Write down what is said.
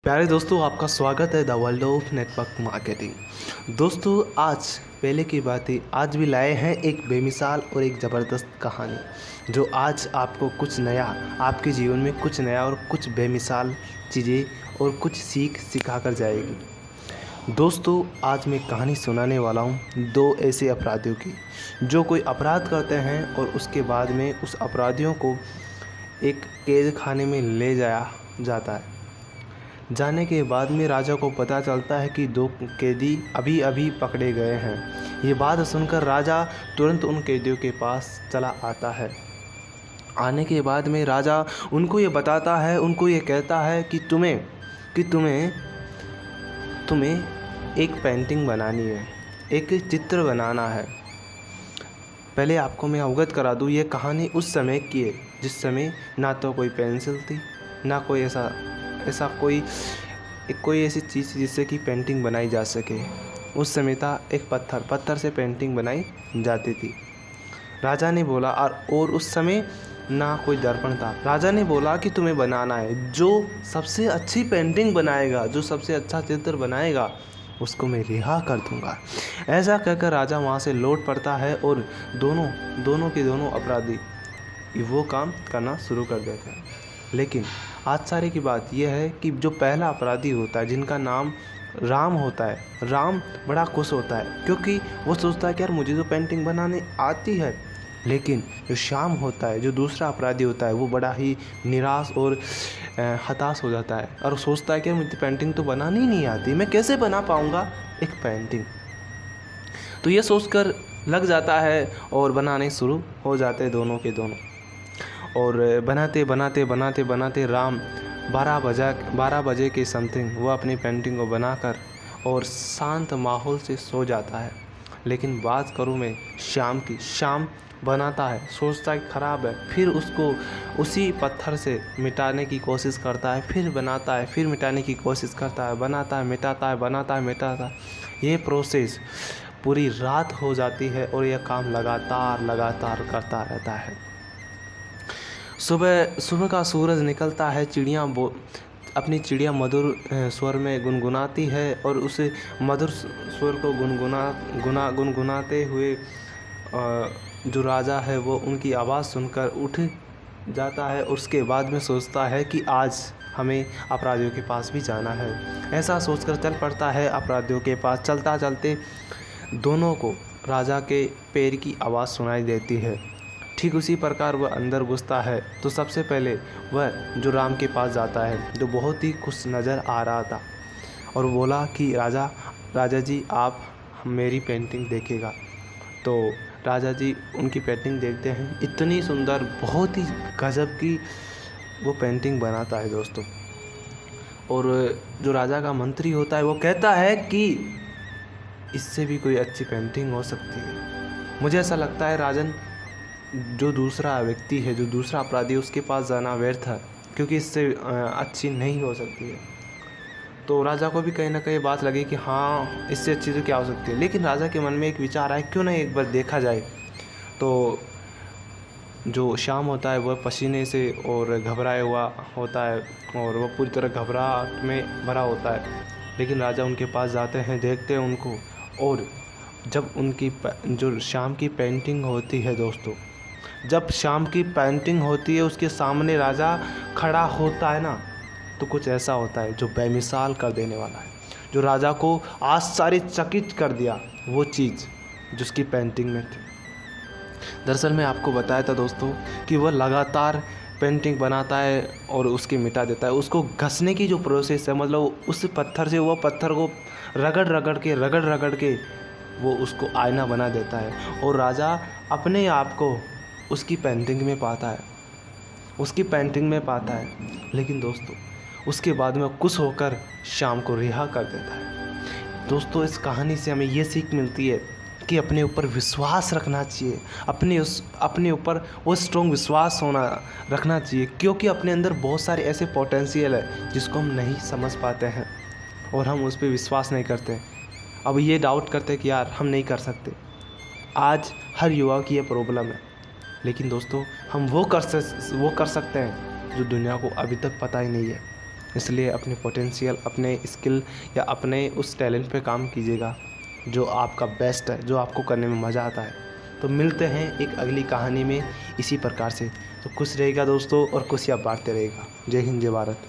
प्यारे दोस्तों, आपका स्वागत है the world of network marketing. दोस्तों, आज पहले की बात ही आज भी लाए हैं एक बेमिसाल और एक ज़बरदस्त कहानी जो आज आपको कुछ नया, आपके जीवन में कुछ नया और कुछ बेमिसाल चीज़ें और कुछ सीख सिखा कर जाएगी। दोस्तों, आज मैं कहानी सुनाने वाला हूँ दो ऐसे अपराधियों की जो कोई अपराध करते हैं और उसके बाद में उस अपराधियों को एक कैद खाने में ले जाया जाता है। जाने के बाद में राजा को पता चलता है कि दो कैदी अभी अभी पकड़े गए हैं। ये बात सुनकर राजा तुरंत उन कैदियों के पास चला आता है। आने के बाद में राजा उनको ये बताता है, उनको ये कहता है कि तुम्हें एक पेंटिंग बनानी है, एक चित्र बनाना है। पहले आपको मैं अवगत करा दूँ, ये कहानी उस समय की है जिस समय ना तो कोई पेंसिल थी, ना कोई ऐसा कोई ऐसी चीज़ जिससे कि पेंटिंग बनाई जा सके। उस समय था एक पत्थर से पेंटिंग बनाई जाती थी। राजा ने बोला और उस समय ना कोई दर्पण था। राजा ने बोला कि तुम्हें बनाना है, जो सबसे अच्छी पेंटिंग बनाएगा, जो सबसे अच्छा चित्र बनाएगा, उसको मैं रिहा कर दूंगा। ऐसा कहकर राजा वहाँ से लौट पड़ता है और दोनों अपराधी वो काम करना शुरू कर देते हैं। लेकिन आश्चर्य की बात यह है कि जो पहला अपराधी होता है, जिनका नाम राम होता है, राम बड़ा खुश होता है क्योंकि वो सोचता है कि यार मुझे तो पेंटिंग बनाने आती है। लेकिन जो श्याम होता है, जो दूसरा अपराधी होता है, वो बड़ा ही निराश और हताश हो जाता है और सोचता है कि मुझे पेंटिंग तो बनानी ही नहीं आती, मैं कैसे बना पाऊँगा एक पेंटिंग। तो ये सोचकर लग जाता है और बनाने शुरू हो जाते हैं दोनों के दोनों। और बनाते राम 12 बजे के समथिंग वो अपनी पेंटिंग को बनाकर और शांत माहौल से सो जाता है। लेकिन बात करूँ मैं शाम की, शाम बनाता है, सोचता है ख़राब है, फिर उसको उसी पत्थर से मिटाने की कोशिश करता है, फिर बनाता है, फिर मिटाने की कोशिश करता है, बनाता है, मिटाता है। ये प्रोसेस पूरी रात हो जाती है और यह काम लगातार करता रहता है। सुबह का सूरज निकलता है, अपनी चिड़िया मधुर स्वर में गुनगुनाती है और उस मधुर स्वर को गुनगुनाते हुए जो राजा है वो उनकी आवाज़ सुनकर उठ जाता है। उसके बाद में सोचता है कि आज हमें अपराधियों के पास भी जाना है। ऐसा सोचकर चल पड़ता है अपराधियों के पास। चलते दोनों को राजा के पैर की आवाज़ सुनाई देती है। ठीक उसी प्रकार वह अंदर घुसता है तो सबसे पहले वह जो राम के पास जाता है, जो बहुत ही खुश नज़र आ रहा था, और बोला कि राजा जी आप मेरी पेंटिंग देखेगा। तो राजा जी उनकी पेंटिंग देखते हैं, इतनी सुंदर, बहुत ही गजब की वो पेंटिंग बनाता है दोस्तों। और जो राजा का मंत्री होता है वो कहता है कि इससे भी कोई अच्छी पेंटिंग हो सकती है। मुझे ऐसा लगता है राजन, जो दूसरा व्यक्ति है, जो दूसरा अपराधी, उसके पास जाना व्यर्थ है क्योंकि इससे अच्छी नहीं हो सकती है। तो राजा को भी कहीं ना कहीं बात लगी कि हाँ, इससे अच्छी तो क्या हो सकती है। लेकिन राजा के मन में एक विचार आया, क्यों नहीं एक बार देखा जाए। तो जो श्याम होता है वह पसीने से और घबराया हुआ होता है और वह पूरी तरह घबराहट में भरा होता है। लेकिन राजा उनके पास जाते हैं, देखते हैं उनको, और जब उनकी जो श्याम की पेंटिंग होती है दोस्तों, जब शाम की पेंटिंग होती है, उसके सामने राजा खड़ा होता है ना, तो कुछ ऐसा होता है जो बेमिसाल कर देने वाला है, जो राजा को आश्चर्यचकित कर दिया, वो चीज़ जिसकी पेंटिंग में थी। दरअसल मैं आपको बताया था दोस्तों कि वह लगातार पेंटिंग बनाता है और उसकी मिटा देता है। उसको घसने की जो प्रोसेस है, मतलब उस पत्थर से वो पत्थर को रगड़ के वो उसको आईना बना देता है और राजा अपने आप को उसकी पेंटिंग में पाता है। लेकिन दोस्तों उसके बाद में खुश होकर शाम को रिहा कर देता है। दोस्तों, इस कहानी से हमें ये सीख मिलती है कि अपने ऊपर विश्वास रखना चाहिए, अपने ऊपर वो स्ट्रॉन्ग विश्वास रखना चाहिए, क्योंकि अपने अंदर बहुत सारे ऐसे पोटेंशियल है जिसको हम नहीं समझ पाते हैं और हम उस पर विश्वास नहीं करते। अब ये डाउट करते कि यार हम नहीं कर सकते। आज हर युवा की ये प्रॉब्लम है। लेकिन दोस्तों, हम वो कर सकते हैं जो दुनिया को अभी तक पता ही नहीं है। इसलिए अपने पोटेंशियल, अपने स्किल या अपने उस टैलेंट पे काम कीजिएगा जो आपका बेस्ट है, जो आपको करने में मज़ा आता है। तो मिलते हैं एक अगली कहानी में इसी प्रकार से। तो खुश रहिएगा दोस्तों और खुशियाँ बांटते रहिएगा। जय हिंद, जय भारत।